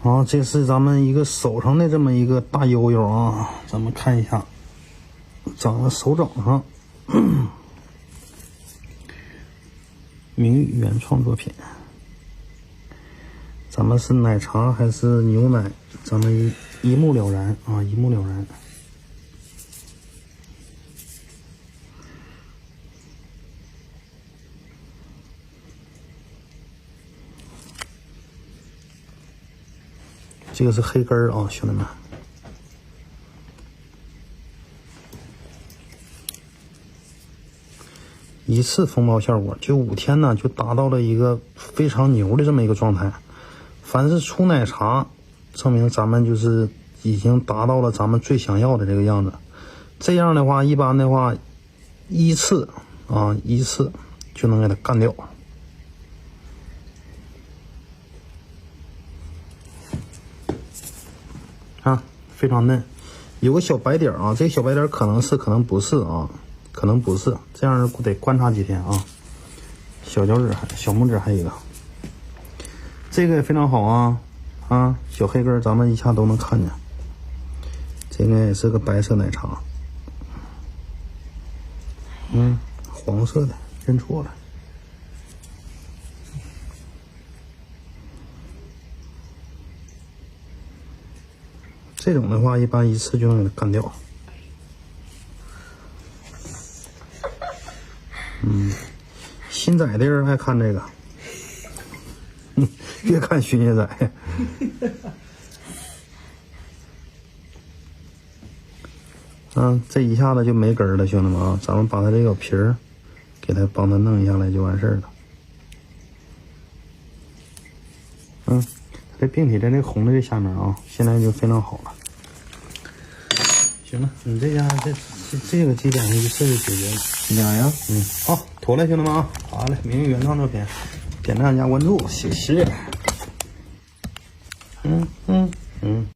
好，这是咱们一个手上的这么一个大悠悠啊，咱们看一下，长在手掌上。名誉原创作品，咱们是奶茶还是牛奶？咱们一目了然啊，一目了然。这个是黑根儿啊，兄弟们。一次封包效果，就5天呢，就达到了一个非常牛的这么一个状态。凡是出奶茶，证明咱们就是已经达到了咱们最想要的这个样子。这样的话，一般的话，一次就能给它干掉。啊，非常嫩，有个小白点啊，这个小白点可能是，可能不是啊。可能不是，这样得观察几天啊。小脚趾小拇指还有一个，这个也非常好啊，小黑根咱们一下都能看见。这个也是个白色奶茶，黄色的，认错了。这种的话，一般一次就能给它干掉。新仔的人爱看这个，越看熏越仔。这一下子就没根儿了，兄弟们啊！咱们把它这个皮儿给它帮它弄下来就完事儿了。这并体在这红的这下面啊，现在就非常好了。行了，你这家这个基本上一次就解决了。俩呀，好，妥了，兄弟们啊！好嘞，名誉原创作品，点赞加关注，谢谢。